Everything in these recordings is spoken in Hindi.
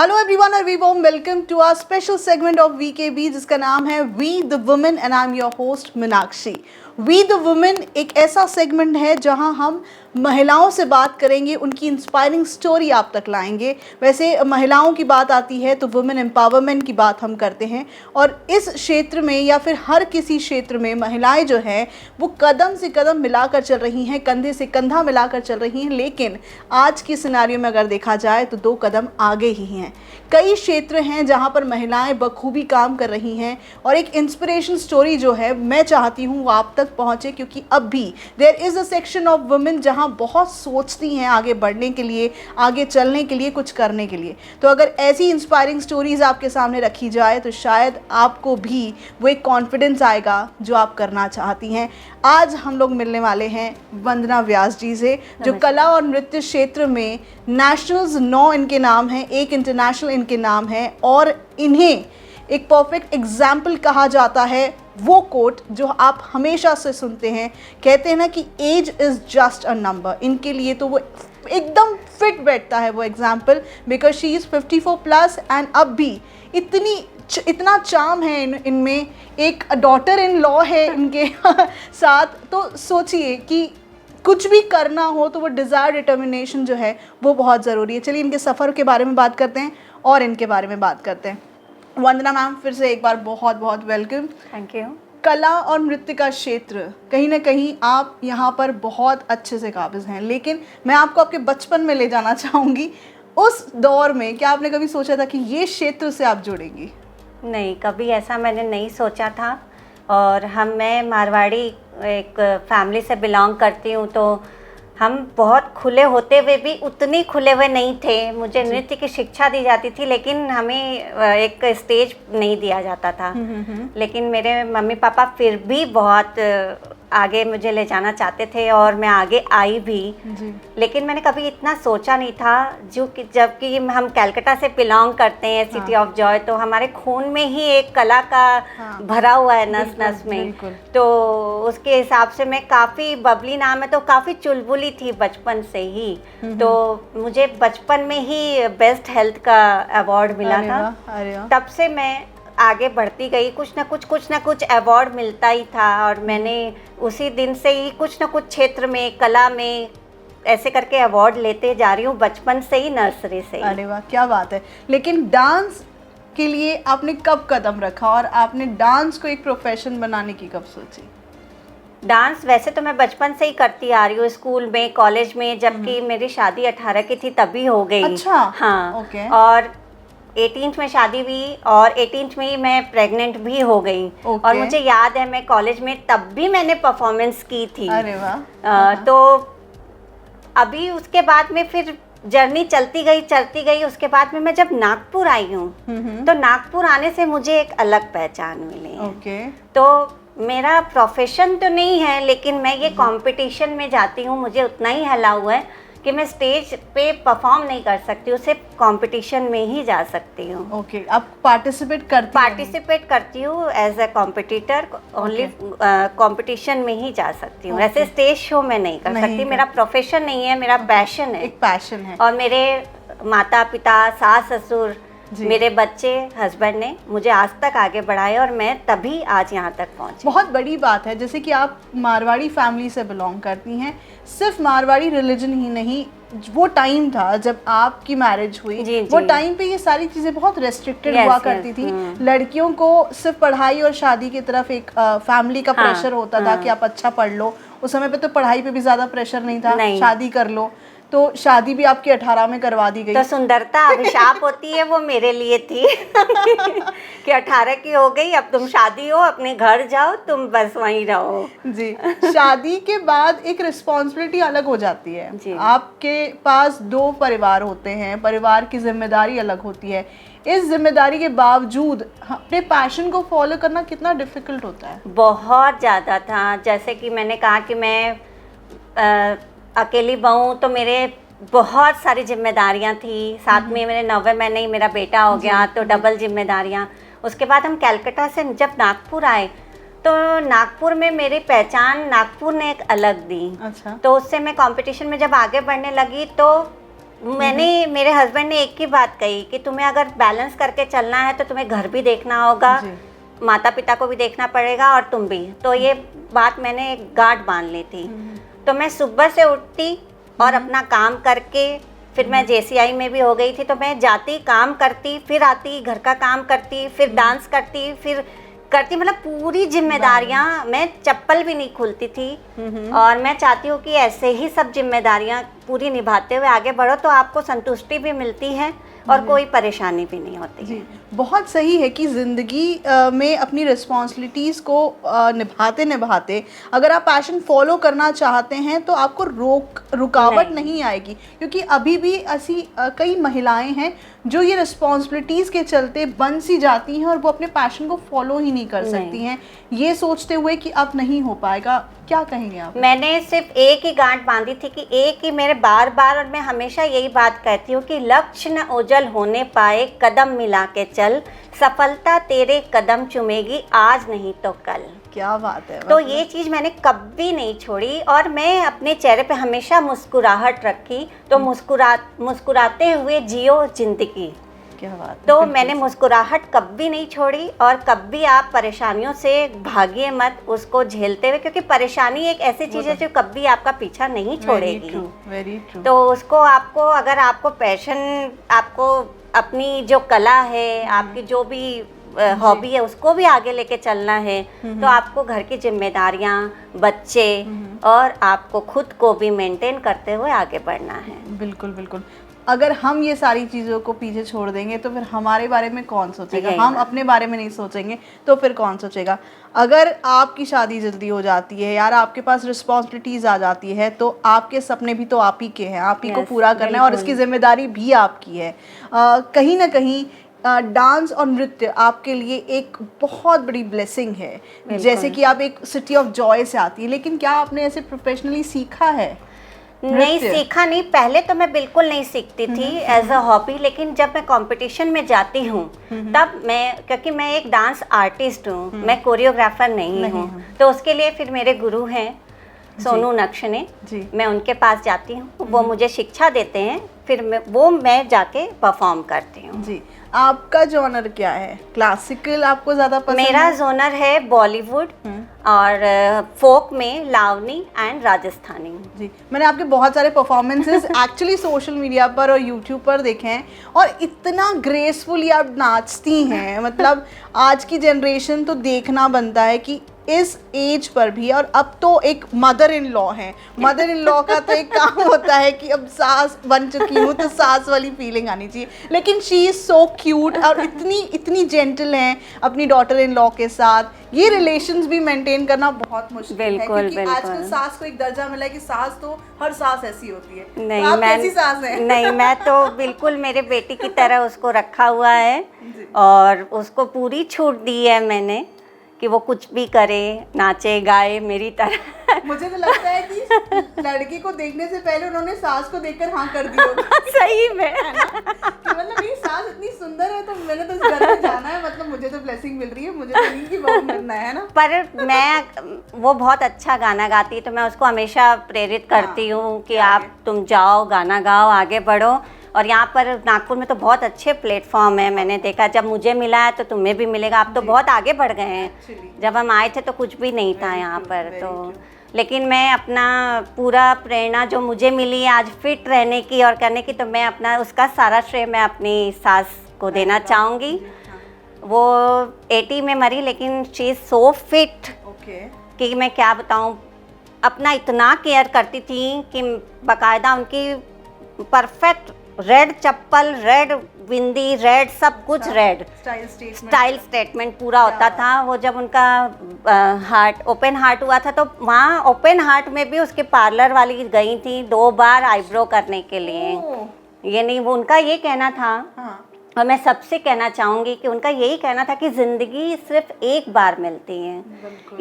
हेलो एवरीवन और we warm welcome to our special segment of VKB जिसका नाम है we the women and I am your host Meenakshi. We the women एक ऐसा सेगमेंट है जहां हम महिलाओं से बात करेंगे, उनकी इंस्पायरिंग स्टोरी आप तक लाएंगे। वैसे महिलाओं की बात आती है तो वुमेन एम्पावरमेंट की बात हम करते हैं और इस क्षेत्र में या फिर हर किसी क्षेत्र में महिलाएं जो हैं वो कदम से कदम मिलाकर चल रही हैं, कंधे से कंधा मिलाकर चल रही हैं। लेकिन आज की सिनेरियो में अगर देखा जाए तो 2 कदम आगे ही हैं। कई क्षेत्र हैं जहां पर महिलाएं बखूबी काम कर रही हैं और एक इंस्पिरेशन स्टोरी जो है मैं चाहती हूं वो आप तक पहुंचे, क्योंकि अब भी there is a section of women जहां बहुत सोचती हैं आगे बढ़ने के लिए, आगे चलने के लिए, कुछ करने के लिए। तो अगर ऐसी इंस्पायरिंग स्टोरीज़ आपके सामने रखी जाए तो शायद आपको भी वो एक कॉन्फिडेंस आएगा जो आप करना चाहती हैं। आज हम लोग मिलने वाले हैं वंदना व्यास जी से, जो कला और नृत्य क्षेत्र में नेशनल्स 9 इनके नाम हैं, 1 इंटरनेशनल इनके नाम है और इन्हें एक परफेक्ट एग्जाम्पल कहा जाता है। वो कोट जो आप हमेशा से सुनते हैं, कहते हैं ना कि age is just a number. इनके लिए तो वो एकदम फिट बैठता है वो example, because she is 54 plus and अब भी इतना चार्म है इनमें। एक डॉटर इन लॉ है इनके साथ। तो सोचिए कि कुछ भी करना हो तो वो डिज़ायर, डिटर्मिनेशन जो है वो बहुत ज़रूरी है। चलिए इनके सफ़र के बारे में बात करते हैं और इनके बारे में बात करते हैं। वंदना मैम, फिर से एक बार बहुत बहुत वेलकम। Thank you. कला और नृत्य का क्षेत्र कहीं ना कहीं आप यहाँ पर बहुत अच्छे से काबिज हैं, लेकिन मैं आपको आपके बचपन में ले जाना चाहूँगी। उस दौर में क्या आपने कभी सोचा था कि ये क्षेत्र से आप जुड़ेंगी? नहीं, कभी ऐसा मैंने नहीं सोचा था। और मैं मारवाड़ी एक फैमिली से बिलोंग करती हूँ, तो हम बहुत खुले होते हुए भी उतने खुले हुए नहीं थे। मुझे नृत्य की शिक्षा दी जाती थी लेकिन हमें एक स्टेज नहीं दिया जाता था। लेकिन मेरे मम्मी पापा फिर भी बहुत आगे मुझे ले जाना चाहते थे और मैं आगे आई भी जी। लेकिन मैंने कभी इतना सोचा नहीं था, जो कि जबकि हम कलकत्ता से बिलोंग करते हैं, सिटी ऑफ जॉय, तो हमारे खून में ही एक कला का भरा हुआ है नस नस में। तो उसके हिसाब से मैं काफ़ी बबली, नाम है तो काफ़ी चुलबुली थी बचपन से ही। तो मुझे बचपन में ही बेस्ट हेल्थ का अवार्ड मिला था। तब से मैं आगे बढ़ती गई, कुछ ना कुछ अवार्ड मिलता ही था और मैंने उसी दिन से ही कुछ ना कुछ क्षेत्र में, कला में ऐसे करके अवार्ड लेते जा रही हूँ बचपन से ही, नर्सरी से ही। अरे वाह, क्या बात है। लेकिन डांस के लिए आपने कब कदम रखा और आपने डांस को एक प्रोफेशन बनाने की कब सोची? डांस वैसे तो मैं बचपन से ही करती आ रही हूँ, स्कूल में, कॉलेज में, जबकि मेरी शादी 18 की थी तभी हो गई। अच्छा, हाँ। ओके। और 18th में शादी हुई और 18th में ही मैं प्रेग्नेंट भी हो गई। और मुझे याद है मैं कॉलेज में तब भी मैंने परफॉर्मेंस की थी। अरे वाह। तो अभी उसके बाद में फिर जर्नी चलती गई। उसके बाद में मैं जब नागपुर आई हूँ तो नागपुर आने से मुझे एक अलग पहचान मिली है। ओके। तो मेरा प्रोफेशन तो नहीं है लेकिन मैं ये कंपटीशन में जाती हूँ, मुझे उतना ही हला हुआ है कि मैं स्टेज पे परफॉर्म नहीं कर सकती हूँ, सिर्फ कंपटीशन में ही जा सकती हूँ। ओके, आप पार्टिसिपेट करती हूँ as a competitor, only competition में ही जा सकती हूँ। ऐसे स्टेज शो में नहीं कर सकती। मेरा प्रोफेशन नहीं है, मेरा पैशन है, एक पैशन है। और मेरे माता पिता, सास ससुर, मेरे बच्चे, हस्बैंड ने मुझे आज तक आगे बढ़ाया और मैं तभी आज यहाँ तक पहुँची। बहुत बड़ी बात है। जैसे कि आप मारवाड़ी फैमिली से बिलोंग करती हैं, सिर्फ मारवाड़ी रिलीजन ही नहीं, वो टाइम था जब आपकी मैरिज हुई, वो टाइम पे ये सारी चीज़ें बहुत रेस्ट्रिक्टेड हुआ करती थी। लड़कियों को सिर्फ पढ़ाई और शादी की तरफ एक फैमिली का प्रेशर होता था कि आप अच्छा पढ़ लो। उस समय पे तो पढ़ाई पे भी ज़्यादा प्रेशर नहीं था, शादी कर लो। तो शादी भी आपकी 18 में करवा दी गई। तो सुंदरता अभिशाप होती है वो मेरे लिए थी कि 18 की हो गई, अब तुम शादी हो, अपने घर जाओ, तुम बस वहीं रहो। जी। शादी के बाद एक रिस्पॉन्सिबिलिटी अलग हो जाती है जी। आपके पास 2 परिवार होते हैं, परिवार की जिम्मेदारी अलग होती है। इस जिम्मेदारी के बावजूद अपने पैशन को फॉलो करना कितना डिफिकल्ट होता है? बहुत ज़्यादा था। जैसे कि मैंने कहा कि मैं अकेली बहू, तो मेरे बहुत सारी जिम्मेदारियां थी। साथ में मेरे 9वें महीने ही मेरा बेटा हो गया, तो डबल जिम्मेदारियां। उसके बाद हम कलकत्ता से जब नागपुर आए तो नागपुर में मेरी पहचान नागपुर ने एक अलग दी। अच्छा। तो उससे मैं कंपटीशन में जब आगे बढ़ने लगी तो मैंने मेरे हस्बैंड ने एक ही बात कही कि तुम्हें अगर बैलेंस करके चलना है तो तुम्हें घर भी देखना होगा, माता पिता को भी देखना पड़ेगा और तुम भी। तो ये बात मैंने गांठ बांध ली थी। तो मैं सुबह से उठती और अपना काम करके, फिर मैं JCI में भी हो गई थी, तो मैं जाती, काम करती, फिर आती, घर का काम करती, फिर डांस करती, फिर करती, मतलब पूरी जिम्मेदारियां, मैं चप्पल भी नहीं खुलती थी। और मैं चाहती हूँ कि ऐसे ही सब जिम्मेदारियां पूरी निभाते हुए आगे बढ़ो तो आपको संतुष्टि भी मिलती है और कोई परेशानी भी नहीं होती जी। बहुत सही है कि ज़िंदगी में अपनी रिस्पॉन्सिबिलिटीज़ को निभाते निभाते अगर आप पैशन फॉलो करना चाहते हैं तो आपको रुकावट नहीं आएगी, क्योंकि अभी भी ऐसी कई महिलाएं हैं जो ये रिस्पॉन्सिबिलिटीज़ के चलते बन सी जाती हैं और वो अपने पैशन को फॉलो ही नहीं कर सकती हैं, ये सोचते हुए कि अब नहीं हो पाएगा। क्या कहेंगे आप? मैंने सिर्फ एक ही गांठ बांधी थी कि एक ही, मेरे बार बार, और मैं हमेशा यही बात कहती हूँ कि लक्ष्य न ओझल होने पाए, कदम मिला के चल, सफलता तेरे कदम चूमेगी, आज नहीं तो कल। क्या बात है। तो ये चीज़ मैंने कभी नहीं छोड़ी और मैं अपने चेहरे पे हमेशा मुस्कुराहट रखी। तो मुस्कुराते हुए जियो जिंदगी। क्या बात। तो मैंने मुस्कुराहट कभी नहीं छोड़ी और कभी आप परेशानियों से भागिए मत, उसको झेलते हुए, क्योंकि परेशानी एक ऐसी चीज़ है जो कभी आपका पीछा नहीं छोड़ेगी। Very true. तो उसको आपको, अगर आपको पैशन, आपको अपनी जो कला है, आपकी जो भी हॉबी है, उसको भी आगे लेके चलना है, तो आपको घर की जिम्मेदारियां, बच्चे और आपको खुद को भी मेंटेन करते हुए आगे बढ़ना है। बिल्कुल बिल्कुल। अगर हम ये सारी चीज़ों को पीछे छोड़ देंगे तो फिर हमारे बारे में कौन सोचेगा? हम अपने बारे में नहीं सोचेंगे तो फिर कौन सोचेगा? अगर आपकी शादी जल्दी हो जाती है यार, आपके पास रिस्पॉन्सिबिलिटीज़ आ जाती है, तो आपके सपने भी तो आप ही के हैं, आप ही को पूरा करना है और इसकी जिम्मेदारी भी आपकी है। कहीं ना कहीं डांस और नृत्य आपके लिए एक बहुत बड़ी ब्लेसिंग है। जैसे कि आप एक सिटी ऑफ जॉय से आती है, लेकिन क्या आपने ऐसे प्रोफेशनली सीखा है? नहीं सीखा नहीं, पहले तो मैं बिल्कुल नहीं सीखती थी एज अ हॉबी, लेकिन जब मैं कंपटीशन में जाती हूँ तब मैं, क्योंकि मैं एक डांस आर्टिस्ट हूँ, मैं कोरियोग्राफर नहीं हूँ, तो उसके लिए फिर मेरे गुरु हैं सोनू नक्शने, मैं उनके पास जाती हूँ, वो मुझे शिक्षा देते हैं, फिर मैं जाके परफॉर्म करती हूँ। जी। आपका जॉनर क्या है? क्लासिकल आपको ज़्यादा पसंद है? मेरा जॉनर है बॉलीवुड और फोक में लावनी एंड राजस्थानी। जी। मैंने आपके बहुत सारे परफॉर्मेंसेस एक्चुअली सोशल मीडिया पर और यूट्यूब पर देखे हैं और इतना ग्रेसफुली आप नाचती हैं, मतलब आज की जनरेशन तो देखना बनता है कि इस एज पर भी। और अब तो एक मदर इन लॉ है, मदर इन लॉ का तो एक काम होता है कि अब सास बन चुकी हूँ तो सास वाली फीलिंग आनी चाहिए, लेकिन शी इज़ सो क्यूट और इतनी जेंटल हैं अपनी डॉटर इन लॉ के साथ। ये रिलेशंस भी मेंटेन करना बहुत मुश्किल है, क्योंकि आजकल सास को एक दर्जा मिला है कि सास तो हर सास ऐसी होती है। नहीं, तो आप कैसी सास हैं? नहीं, मैं तो बिल्कुल मेरे बेटी की तरह उसको रखा हुआ है और उसको पूरी छूट दी है मैंने कि वो कुछ भी करे, नाचे गाए मेरी तरह। मुझे तो लगता है कि लड़के को देखने से पहले उन्होंने सास को देखकर हाँ कर दी होगी। सही में कि मतलब मेरी सास इतनी सुंदर है तो मैंने तो इस घर में जाना है, मतलब मुझे तो ब्लेसिंग मिल रही है, मुझे तो नहीं की बहू बनना है ना। पर वो बहुत अच्छा गाना गाती है तो मैं उसको हमेशा प्रेरित करती हूँ कि आप तुम जाओ, गाना गाओ, आगे बढ़ो। और यहाँ पर नागपुर में तो बहुत अच्छे प्लेटफॉर्म है, मैंने देखा, जब मुझे मिला है तो तुम्हें भी मिलेगा। आप तो बहुत आगे बढ़ गए हैं, जब हम आए थे तो कुछ भी नहीं था यहाँ पर। तो लेकिन मैं अपना पूरा प्रेरणा जो मुझे मिली है आज फिट रहने की और करने की, तो मैं अपना उसका सारा श्रेय मैं अपनी सास को देना चाहूँगी। वो 80 में मरी लेकिन शी इज़ सो फिट कि मैं क्या बताऊँ, अपना इतना केयर करती थी कि बाकायदा उनकी परफेक्ट रेड चप्पल, रेड बिंदी, रेड सब कुछ रेड, स्टाइल स्टेटमेंट पूरा होता था। वो जब उनका हार्ट ओपन हार्ट हुआ था तो वहाँ ओपन हार्ट में भी उसके पार्लर वाली गई थी 2 बार आईब्रो करने के लिए। ये नहीं, वो उनका ये कहना था और मैं सबसे कहना चाहूँगी कि उनका यही कहना था कि ज़िंदगी सिर्फ एक बार मिलती है,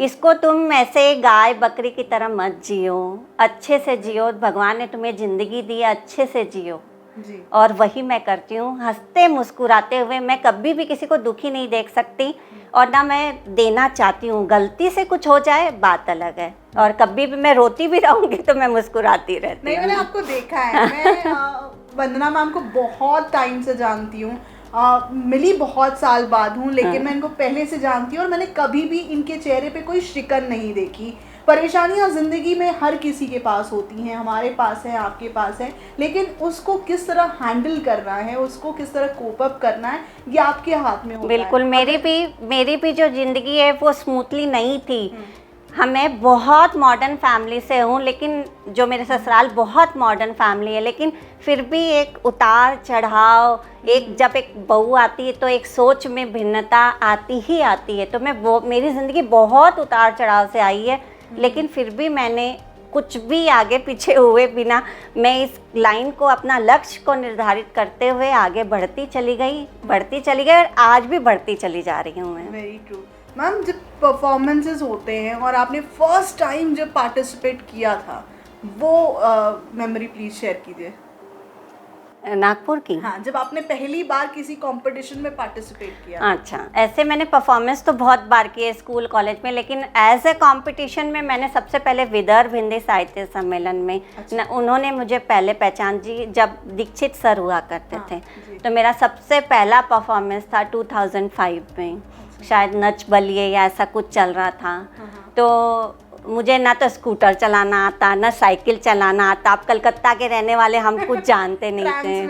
इसको तुम ऐसे गाय बकरी की तरह मत जियो, अच्छे से जियो। भगवान ने तुम्हें ज़िंदगी दी है, अच्छे से जियो। और वही मैं करती हूँ, हंसते मुस्कुराते हुए। मैं कभी भी किसी को दुखी नहीं देख सकती और ना मैं देना चाहती हूँ। गलती से कुछ हो जाए बात अलग है, और कभी भी मैं रोती भी रहूँगी तो मैं मुस्कुराती रहती हूँ। नहीं, मैंने आपको देखा है, मैं वंदना मैम को बहुत टाइम से जानती हूँ, मिली बहुत साल बाद हूँ, लेकिन मैं इनको पहले से जानती हूँ और मैंने कभी भी इनके चेहरे पे कोई शिकन नहीं देखी। परेशानियाँ ज़िंदगी में हर किसी के पास होती हैं, हमारे पास है, आपके पास है, लेकिन उसको किस तरह हैंडल करना है, उसको किस तरह कोप अप करना है, ये आपके हाथ में होता है। बिल्कुल, मेरी भी जो ज़िंदगी है वो स्मूथली नहीं थी। मैं बहुत मॉडर्न फैमिली से हूँ, लेकिन जो मेरे ससुराल बहुत मॉडर्न फैमिली है, लेकिन फिर भी एक उतार चढ़ाव, जब एक बहू आती है तो एक सोच में भिन्नता आती ही आती है। तो मेरी ज़िंदगी बहुत उतार चढ़ाव से आई है, लेकिन फिर भी मैंने कुछ भी आगे पीछे हुए बिना मैं इस लाइन को, अपना लक्ष्य को निर्धारित करते हुए आगे बढ़ती चली गई और आज भी बढ़ती चली जा रही हूँ मैं। Very true ma'am. जब परफॉर्मेंसेस होते हैं और आपने फर्स्ट टाइम जब पार्टिसिपेट किया था, वो मेमोरी प्लीज शेयर कीजिए। नागपुर की? हाँ, जब आपने पहली बार किसी कंपटीशन में पार्टिसिपेट किया। अच्छा, ऐसे मैंने परफॉर्मेंस तो बहुत बार किए स्कूल कॉलेज में, लेकिन एज ए कंपटीशन में मैंने सबसे पहले विदर्भ हिंदी साहित्य सम्मेलन में। अच्छा। उन्होंने मुझे पहले पहचान जी जब दीक्षित सर हुआ करते थे, तो मेरा सबसे पहला परफॉर्मेंस था 2005 में। अच्छा। शायद नच बलिए या ऐसा कुछ चल रहा था। तो मुझे ना तो स्कूटर चलाना आता, ना साइकिल चलाना आता। आप कलकत्ता के रहने वाले, हम कुछ जानते नहीं थे,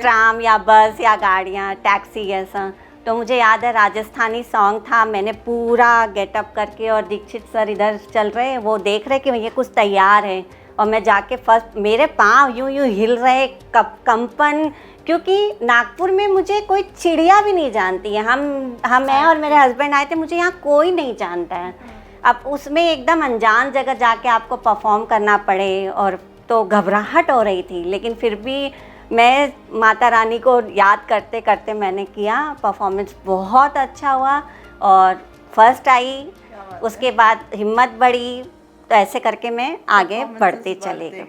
ट्राम या बस या गाड़ियाँ, टैक्सी ऐसा। तो मुझे याद है राजस्थानी सॉन्ग था, मैंने पूरा गेटअप करके, और दीक्षित सर इधर चल रहे, वो देख रहे कि ये कुछ तैयार है, और मैं जाके फर्स्ट, मेरे पाँव यूँ हिल रहे, कंपन, क्योंकि नागपुर में मुझे कोई चिड़िया भी नहीं जानती है। मैं और मेरे हस्बैंड आए थे, मुझे यहाँ कोई नहीं जानता है। अब उसमें एकदम अनजान जगह जाके आपको परफॉर्म करना पड़े, और तो घबराहट हो रही थी, लेकिन फिर भी मैं माता रानी को याद करते करते मैंने किया। परफॉर्मेंस बहुत अच्छा हुआ और फर्स्ट आई। उसके बाद हिम्मत बढ़ी, तो ऐसे करके मैं आगे बढ़ती चली गई।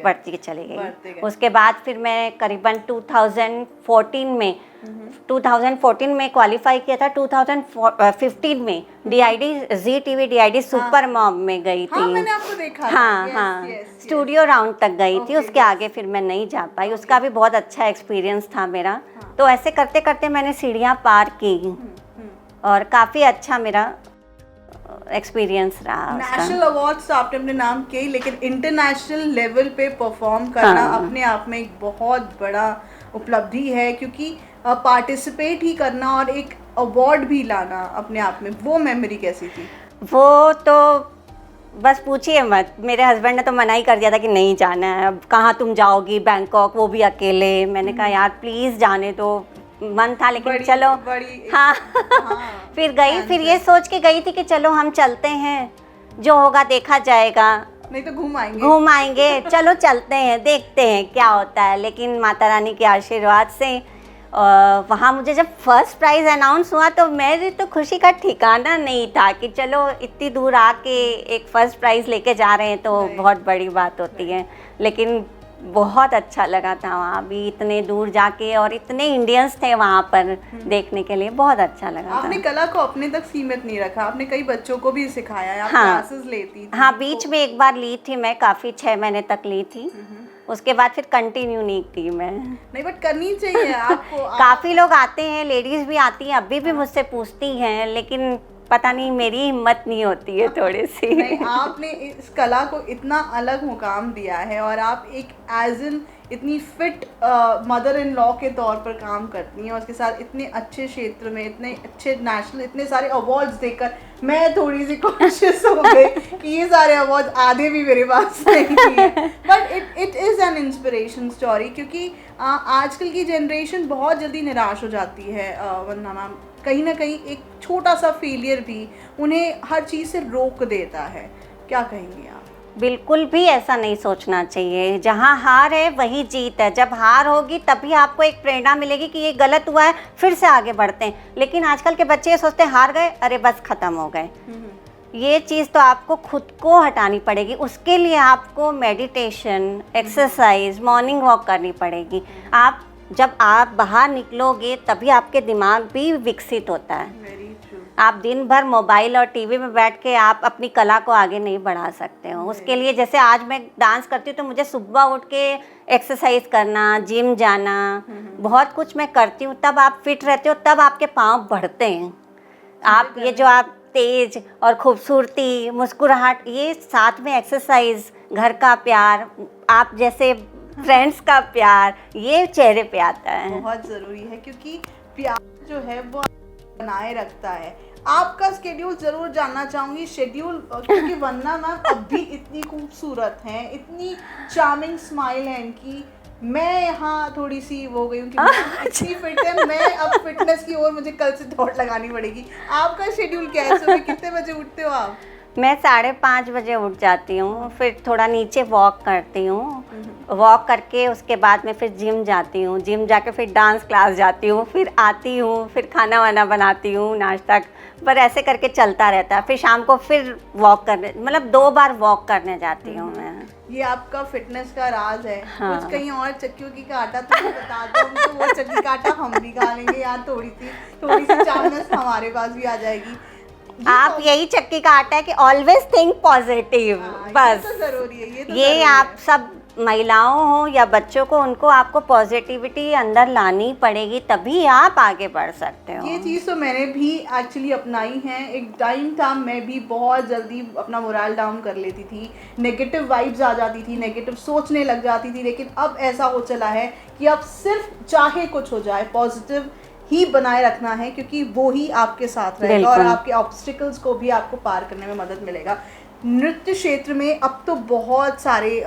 उसके बाद फिर मैं करीबन 2014 में क्वालिफाई किया था। 2015 में ZTV DID सुपर मॉम में गई थी। मैंने आपको देखा। हाँ, स्टूडियो राउंड तक गई थी। उसके आगे फिर मैं नहीं जा पाई। उसका भी बहुत अच्छा एक्सपीरियंस था मेरा। तो ऐसे करते करते मैंने सीढ़ियाँ पार की और काफ़ी अच्छा मेरा एक्सपीरियंस रहा। नेशनल अवार्ड्स तो आपने अपने नाम किए, लेकिन इंटरनेशनल लेवल पे परफॉर्म करना अपने आप में एक बहुत बड़ा उपलब्धि है, क्योंकि पार्टिसिपेट ही करना और एक अवार्ड भी लाना अपने आप में, वो मेमोरी कैसी थी? वो तो बस पूछिए मत। मेरे हस्बैंड ने तो मना ही कर दिया था कि नहीं जाना है, अब कहाँ तुम जाओगी बैंकॉक, वो भी अकेले। मैंने कहा यार प्लीज़ जाने दो, मन था, लेकिन चलो। हाँ, फिर गई। फिर ये सोच के गई थी कि चलो हम चलते हैं, जो होगा देखा जाएगा, नहीं तो घूम आएंगे। चलो चलते हैं, देखते हैं क्या होता है। लेकिन माता रानी के आशीर्वाद से वहाँ मुझे जब फर्स्ट प्राइज़ अनाउंस हुआ तो मेरी तो खुशी का ठिकाना नहीं था कि चलो इतनी दूर आके एक फ़र्स्ट प्राइज़ लेके जा रहे हैं, तो बहुत बड़ी बात होती है। लेकिन बहुत अच्छा लगा था वहाँ भी, इतने दूर जाके, और इतने इंडियंस थे वहाँ पर देखने के लिए, बहुत अच्छा लगा। आपने कला को अपने तक सीमित नहीं रखा, आपने कई बच्चों को भी सिखाया, आप क्लासेस लेती थी। हाँ, बीच में एक बार ली थी मैं, काफ़ी 6 महीने तक ली थी। उसके बाद फिर कंटिन्यू नहीं की मैं। नहीं, बट करनी चाहिए आपको। काफ़ी लोग आते हैं, लेडीज़ भी आती हैं, अभी भी मुझसे पूछती हैं, लेकिन पता नहीं मेरी हिम्मत नहीं होती है थोड़ी सी। नहीं, आपने इस कला को इतना अलग मुकाम दिया है, और आप एक एज एन इतनी फिट मदर इन लॉ के तौर पर काम करती हैं, और उसके साथ इतने अच्छे क्षेत्र में, इतने अच्छे नेशनल, इतने सारे अवार्ड्स देकर मैं थोड़ी सी कॉन्शियस हो गई कि ये सारे अवार्ड्स आधे भी मेरे पास नहीं है। But it is an inspiration story, क्योंकि आजकल की जनरेशन बहुत जल्दी निराश हो जाती है। वंदना मैम, कहीं ना कहीं एक छोटा सा फेलियर भी उन्हें हर चीज़ से रोक देता है, क्या कहेंगी आप? बिल्कुल भी ऐसा नहीं सोचना चाहिए। जहाँ हार है वही जीत है। जब हार होगी तभी आपको एक प्रेरणा मिलेगी कि ये गलत हुआ है, फिर से आगे बढ़ते हैं। लेकिन आजकल के बच्चे सोचते हैं हार गए, अरे बस ख़त्म हो गए। ये चीज़ तो आपको खुद को हटानी पड़ेगी। उसके लिए आपको मेडिटेशन, एक्सरसाइज, मॉर्निंग वॉक करनी पड़ेगी। जब आप बाहर निकलोगे तभी आपके दिमाग भी विकसित होता है। आप दिन भर मोबाइल और टीवी में बैठ के आप अपनी कला को आगे नहीं बढ़ा सकते हो। उसके लिए जैसे आज मैं डांस करती हूँ तो मुझे सुबह उठ के एक्सरसाइज करना, जिम जाना, बहुत कुछ मैं करती हूँ। तब आप फिट रहते हो, तब आपके पाँव बढ़ते हैं। आप ये जो आप तेज और खूबसूरती, मुस्कुराहट, ये साथ में एक्सरसाइज, घर का प्यार, आप जैसे फ्रेंड्स का प्यार, ये चेहरे पे आता है। बहुत ज़रूरी है क्योंकि प्यार जो है वो बनाए रखता है। आपका शेड्यूल ज़रूर जानना चाहूँगी, शेड्यूल, क्योंकि वंदना मैम अब भी इतनी खूबसूरत हैं, इतनी चार्मिंग स्माइल है इनकी। मैं यहाँ थोड़ी सी वो गई हूँ कि मैम इतनी फिट है, मैं अब फिटनेस की ओर मुझे कल से दौड़ लगानी पड़ेगी। आपका शेड्यूल क्या है? सुबह कितने बजे उठते हो आप? मैं 5:30 बजे उठ जाती हूँ, फिर थोड़ा नीचे वॉक करती हूँ, वॉक करके उसके बाद में फिर जिम जाती हूँ, जिम जाके फिर डांस क्लास जाती हूँ, फिर आती हूँ, फिर खाना वाना बनाती हूँ, नाश्ता, पर ऐसे करके चलता रहता है। फिर शाम को फिर वॉक करने, मतलब 2 बार वॉक करने जाती हूँ मैं। ये आपका फिटनेस का राज है। हाँ। कुछ कहीं और चक्कियों की काटा तो बता दो हमको, वो चक्की काटा हम भी खा लेंगे यार। थोड़ी सी चार्मनेस हमारे पास भी आ जाएगी। आप यही चक्की का आटा है कि ऑलवेज थिंक पॉजिटिव, बस। ये तो जरूरी है, ये तो ये जरूरी आप है। सब महिलाओं हो या बच्चों को, उनको आपको पॉजिटिविटी अंदर लानी पड़ेगी, तभी आप आगे बढ़ सकते हो। ये चीज़ तो मैंने भी एक्चुअली अपनाई है। एक टाइम था मैं भी बहुत जल्दी अपना मोरल डाउन कर लेती थी, नेगेटिव वाइब्स आ जाती थी, नेगेटिव सोचने लग जाती थी। लेकिन अब ऐसा हो चला है कि अब सिर्फ चाहे कुछ हो जाए पॉजिटिव ही बनाए रखना है, क्योंकि वो ही आपके साथ रहेगा और आपके ऑब्स्टिकल्स को भी आपको पार करने में मदद मिलेगा। नृत्य क्षेत्र में अब तो बहुत सारे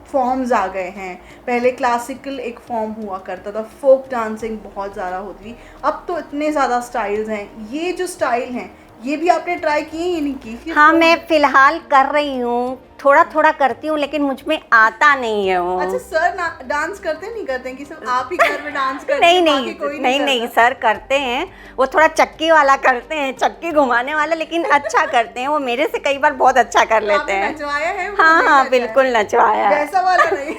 फॉर्म्स आ गए हैं। पहले क्लासिकल एक फॉर्म हुआ करता था, फोक डांसिंग बहुत ज़्यादा होती थी, अब तो इतने ज़्यादा स्टाइल्स हैं। ये जो स्टाइल हैं ये भी आपने ट्राई किए या नहीं की? हाँ, मैं फिलहाल कर रही हूँ, थोड़ा थोड़ा करती हूँ, लेकिन मुझ में आता नहीं है वो। अच्छा, सर डांस करते नहीं करते हैं कि सिर्फ आप ही घर में डांस करते नहीं हैं, नहीं बाकी कोई नहीं करता? नहीं, सर करते हैं, वो थोड़ा चक्की वाला करते हैं, चक्की घुमाने वाला, लेकिन अच्छा करते हैं वो, मेरे से कई बार बहुत अच्छा कर तो लेते आपने हैं। नचवाया है? वो हाँ नहीं हाँ, नचाया? बिल्कुल नचवाया है। वैसा वाला नहीं?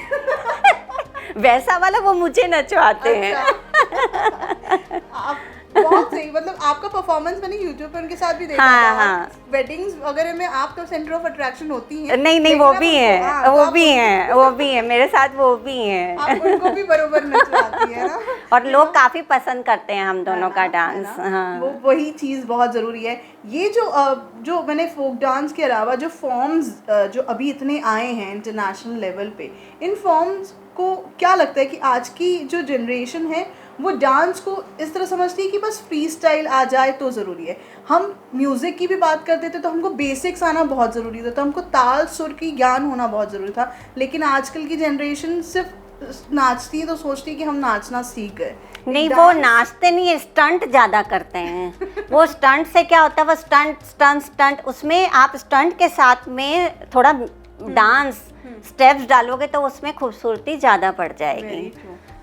वैसा वाला वो मुझे नचवाते हैं। अच्छा। आप बहुत सही, मतलब आपका परफॉर्मेंस मैंने यूट्यूब पे उनके साथ भी देखा हाँ, था। हाँ। वेडिंग्स वगैरह में आप तो सेंटर ऑफ अट्रैक्शन होती हैं। नहीं नहीं, लेकिन वो आप भी उनको- हैं, हाँ, वो तो भी आप हैं, वो भी हैं मेरे साथ, वो भी हैं। आप उनको भी बरोबर नचवाती है ना? और लोग काफी पसंद करते हैं हम दोनों का है डांस। ना? हाँ, वो वही चीज़ बहुत ज़रूरी है। ये जो मैंने फोक डांस के अलावा जो फॉर्म्स जो अभी इतने आए हैं इंटरनेशनल लेवल पे, इन फॉर्म्स को क्या लगता है कि आज की जो जनरेशन है वो डांस को इस तरह समझती है कि बस फ्री स्टाइल आ जाए तो ज़रूरी है। हम म्यूज़िक की भी बात करते थे तो हमको बेसिक्स आना बहुत ज़रूरी था, तो हमको ताल सुर की ज्ञान होना बहुत ज़रूरी था। लेकिन आजकल की जनरेशन सिर्फ नाचती है तो सोचती है कि हम नाचना सीख गए। नहीं, वो नाचते नहीं है, स्टंट ज़्यादा करते हैं। वो स्टंट से क्या होता है, वो स्टंट, उसमें आप स्टंट के साथ में थोड़ा डांस स्टेप्स डालोगे तो उसमें खूबसूरती ज़्यादा बढ़ जाएगी।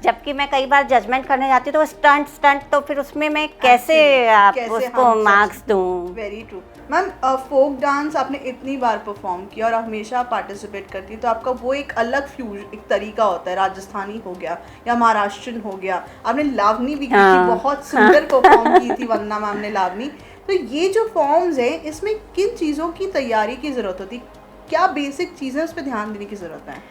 जबकि मैं कई बार जजमेंट करने जाती हूँ तो स्टंट तो फिर उसमें मैं कैसे उसको मार्क्स दूँ। Very true ma'am. Folk dance आपने इतनी बार परफॉर्म किया और हमेशा पार्टिसिपेट करती है, तो आपका वो एक अलग एक तरीका होता है। राजस्थानी हो गया या महाराष्ट्रन हो गया, आपने लावनी भी की थी, बहुत सुंदर परफॉर्म की थी वंदना मैम ने लावनी। तो ये जो फॉर्म्स हैं इसमें किन चीज़ों की तैयारी की ज़रूरत होती, क्या बेसिक चीज़ें उस पर ध्यान देने की ज़रूरत है?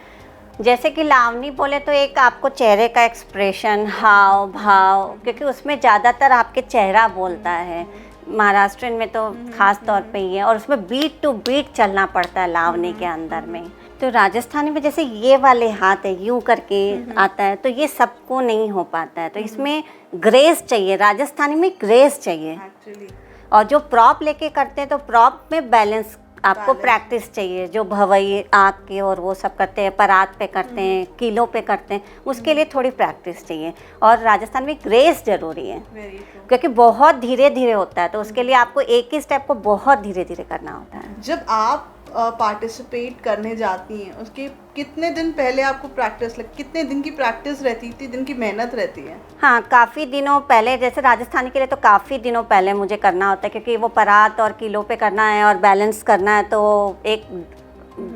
जैसे कि लावनी बोले तो एक आपको चेहरे का एक्सप्रेशन, हाव भाव, क्योंकि उसमें ज़्यादातर आपके चेहरा बोलता है। महाराष्ट्रन में तो खास तौर पे ही है, और उसमें बीट टू बीट चलना पड़ता है लावनी के अंदर में। तो राजस्थानी में जैसे ये वाले हाथ है, यूं करके आता है, तो ये सबको नहीं हो पाता है, तो इसमें ग्रेस चाहिए, राजस्थानी में ग्रेस चाहिए। एक्चुअली और जो प्रॉप लेके करते हैं तो प्रॉप में बैलेंस आपको प्रैक्टिस चाहिए। जो भवई आँख के और वो सब करते हैं, परात पे करते हैं, कीलों पे करते हैं, उसके लिए थोड़ी प्रैक्टिस चाहिए। और राजस्थान में ग्रेस ज़रूरी है, क्योंकि बहुत धीरे धीरे होता है, तो उसके लिए आपको एक ही स्टेप को बहुत धीरे धीरे करना होता है। जब आप पार्टिसिपेट करने जाती हैं उसके कितने दिन पहले आपको प्रैक्टिस कितने दिन की प्रैक्टिस रहती, कितने दिन की मेहनत रहती है? हाँ, काफ़ी दिनों पहले, जैसे राजस्थानी के लिए तो काफ़ी दिनों पहले मुझे करना होता है, क्योंकि वो परात और किलो पे करना है और बैलेंस करना है, तो एक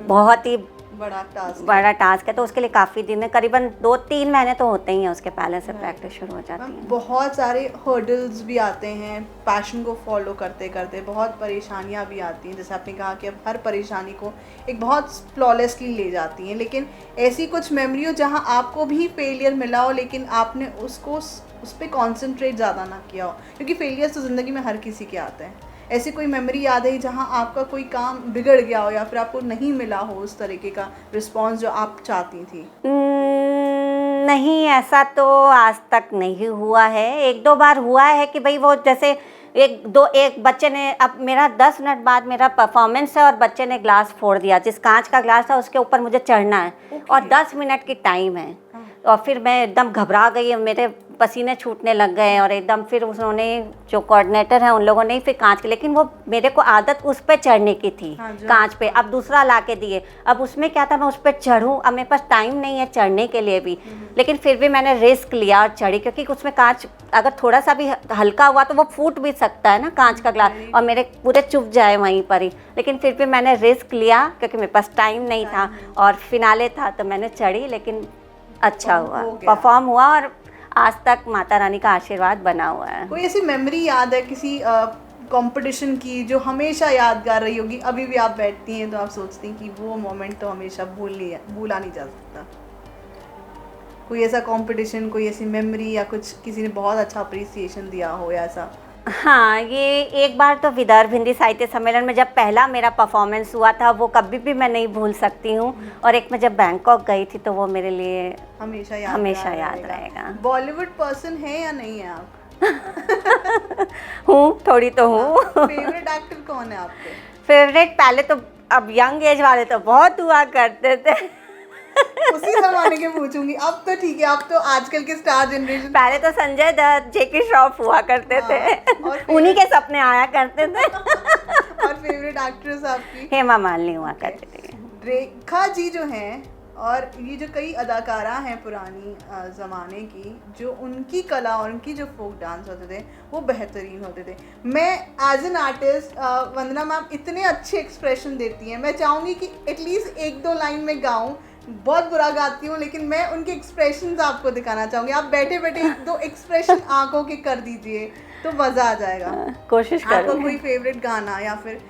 बहुत ही बड़ा टास्क है, तो उसके लिए काफ़ी दिन है, करीबन 2-3 महीने तो होते ही हैं, उसके पहले से प्रैक्टिस शुरू हो जाती है। बहुत सारे हर्डल्स भी आते हैं पैशन को फॉलो करते करते, बहुत परेशानियां भी आती हैं, जैसे आपने कहा कि अब हर परेशानी को एक बहुत फ्लॉलेसली ले जाती हैं, लेकिन ऐसी कुछ मेमोरी हो जहां आपको भी फेलियर मिला हो लेकिन आपने उसको उस पर कॉन्सेंट्रेट ज़्यादा ना किया हो, क्योंकि फेलियर्स तो ज़िंदगी में हर किसी के आते हैं। ऐसी कोई मेमोरी याद है जहां आपका कोई काम बिगड़ गया हो या फिर आपको नहीं मिला हो उस तरीके का रिस्पांस जो आप चाहती थी? नहीं, ऐसा तो आज तक नहीं हुआ है। 1-2 बार हुआ है कि भाई वो जैसे एक बच्चे ने, अब मेरा 10 मिनट बाद मेरा परफॉर्मेंस है और बच्चे ने ग्लास फोड़ दिया, जिस कांच का ग्लास था उसके ऊपर मुझे चढ़ना है और 10 मिनट की टाइम है। और फिर मैं एकदम घबरा गई, मेरे पसीने छूटने लग गए और एकदम फिर उन्होंने, जो कोऑर्डिनेटर है उन लोगों ने फिर कांच के, लेकिन वो मेरे को आदत उस पे चढ़ने की थी, कांच पे। अब दूसरा ला के दिए, अब उसमें क्या था, मैं उस पर चढ़ूँ, अब मेरे पास टाइम नहीं है चढ़ने के लिए भी, लेकिन फिर भी मैंने रिस्क लिया और चढ़ी, क्योंकि उसमें कांच अगर थोड़ा सा भी हल्का हुआ तो वो फूट भी सकता है ना कांच का ग्लास, और मेरे पूरे चुभ जाए वहीं पर ही। लेकिन फिर भी मैंने रिस्क लिया क्योंकि मेरे पास टाइम नहीं था और फिनाले था, तो मैंने चढ़ी, लेकिन अच्छा हुआ, परफॉर्म हुआ और आज तक माता रानी का आशीर्वाद बना हुआ है। कोई ऐसी मेमोरी याद है किसी कंपटीशन की जो हमेशा यादगार रही होगी, अभी भी आप बैठती हैं तो आप सोचती हैं कि वो मोमेंट तो हमेशा भूला नहीं जा सकता? कोई ऐसा कंपटीशन, कोई ऐसी मेमोरी या कुछ किसी ने बहुत अच्छा अप्रिसिएशन दिया हो या ऐसा? हाँ, ये एक बार तो विदर्भ हिंदी साहित्य सम्मेलन में जब पहला मेरा परफॉर्मेंस हुआ था, वो कभी भी मैं नहीं भूल सकती हूँ। और एक मैं जब बैंकॉक गई थी तो वो मेरे लिए हमेशा याद रहेगा। बॉलीवुड पर्सन है या नहीं है आप? हूँ, थोड़ी तो हूँ। फेवरेट एक्टर कौन है आपके? फेवरेट पहले तो, अब यंग एज वाले तो बहुत हुआ करते थे। उसी जमाने के पूछूंगी, अब तो ठीक है, अब तो आजकल के स्टार जनरेशन। पहले तो संजय दत्त, जेकी श्रॉफ हुआ करते थे, उन्हीं के सपने आया करते थे। और फेवरेट एक्ट्रेस आपकी? हेमा मालिनी हुआ करती थी। रेखा जी जो हैं, और ये जो कई अदाकारा हैं पुरानी ज़माने की, जो उनकी कला और उनकी जो फोक डांस होते थे वो बेहतरीन होते थे। मैं as an artist, Vandana ma'am इतने अच्छे एक्सप्रेशन देती हैं, मैं चाहूँगी कि एटलीस्ट 1-2 लाइन में गाऊँ। बहुत बुरा गाती हूँ लेकिन मैं उनके एक्सप्रेशंस आपको दिखाना चाहूँगी। आप बैठे बैठे 1-2 एक्सप्रेशन आंखों के कर दीजिए तो मज़ा आ जाएगा। कोशिश करूँगी। आपका कोई फेवरेट गाना या फिर?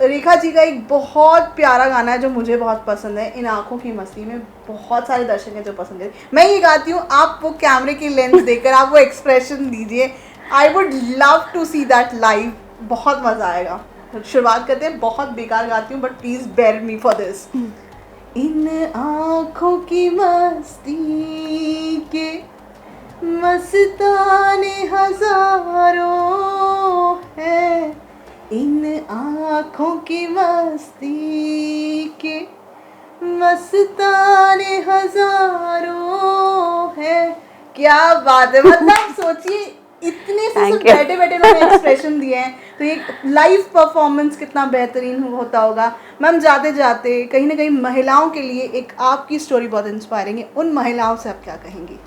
रेखा जी का एक बहुत प्यारा गाना है जो मुझे बहुत पसंद है, इन आँखों की मस्ती में बहुत सारे दर्शक हैं जो पसंद है। मैं ये गाती हूँ, आप वो कैमरे की लेंस देकर आप वो एक्सप्रेशन दीजिए। I would love to see that live, बहुत मज़ा आएगा। शुरुआत करते हैं, बहुत बेकार गाती हूँ but please bear me for this. इन आँखों की मस्ती के मस्ताने हजारों है, इन आँखों की मस्ती के मस्ताने हजारों है। क्या बात है, मतलब सोचिए इतने से बैठे बैठे मैंने एक्सप्रेशन दिए हैं, तो ये लाइव परफॉर्मेंस कितना बेहतरीन होता होगा। मैम जाते जाते कहीं ना कहीं महिलाओं के लिए एक आपकी स्टोरी बहुत इंस्पायरिंग है, उन महिलाओं से आप क्या कहेंगी?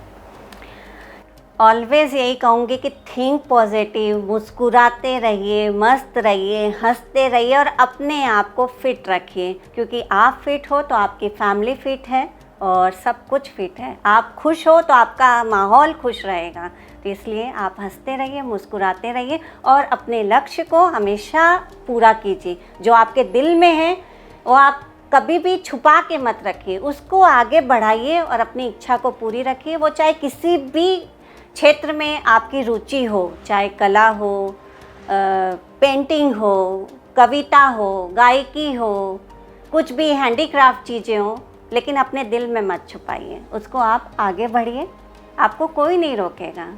ऑलवेज यही कहूँगी कि थिंक पॉजिटिव, मुस्कुराते रहिए, मस्त रहिए, हंसते रहिए और अपने आप को फिट रखिए, क्योंकि आप फिट हो तो आपकी फैमिली फिट है और सब कुछ फिट है। आप खुश हो तो आपका माहौल खुश रहेगा, तो इसलिए आप हंसते रहिए, मुस्कुराते रहिए और अपने लक्ष्य को हमेशा पूरा कीजिए। जो आपके दिल में है वो आप कभी भी छुपा के मत रखिए, उसको आगे बढ़ाइए और अपनी इच्छा को पूरी रखिए। वो चाहे किसी भी क्षेत्र में आपकी रुचि हो, चाहे कला हो, पेंटिंग हो, कविता हो, गायकी हो, कुछ भी हैंडीक्राफ्ट चीज़ें हो, लेकिन अपने दिल में मत छुपाइए, उसको आप आगे बढ़िए, आपको कोई नहीं रोकेगा।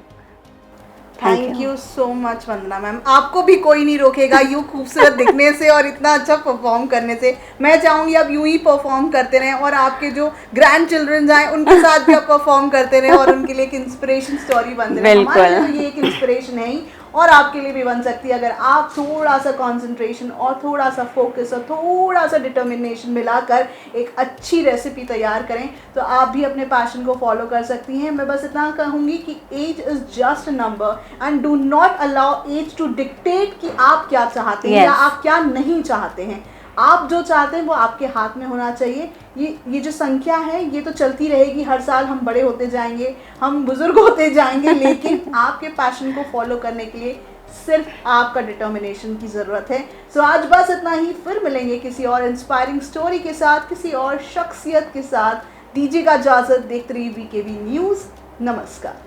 Thank you so much Vandana ma'am, आपको भी कोई नहीं रोकेगा यूँ खूबसूरत दिखने से और इतना अच्छा परफॉर्म करने से। मैं चाहूँगी आप यूँ ही परफॉर्म करते रहें और आपके जो ग्रैंड चिल्ड्रन आए उनके साथ भी आप परफॉर्म करते रहें और उनके लिए एक इंस्पिरेशन स्टोरी बन रही है। हमारे लिए ये एक इंस्पिरेशन है ही और आपके लिए भी बन सकती है, अगर आप थोड़ा सा कंसंट्रेशन और थोड़ा सा फोकस और थोड़ा सा डिटर्मिनेशन मिलाकर एक अच्छी रेसिपी तैयार करें तो आप भी अपने पैशन को फॉलो कर सकती हैं। मैं बस इतना कहूँगी कि age is just a number and do not allow age to dictate कि आप क्या चाहते हैं या आप क्या नहीं चाहते हैं। आप जो चाहते हैं वो आपके हाथ में होना चाहिए। ये जो संख्या है ये तो चलती रहेगी, हर साल हम बड़े होते जाएंगे, हम बुजुर्ग होते जाएंगे, लेकिन आपके पैशन को फॉलो करने के लिए सिर्फ आपका डिटर्मिनेशन की ज़रूरत है। सो आज बस इतना ही, फिर मिलेंगे किसी और इंस्पायरिंग स्टोरी के साथ, किसी और शख्सियत के साथ। दीजिएगा इजाज़त, देखते रहिए वीकेबी न्यूज़। नमस्कार।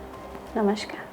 नमस्कार।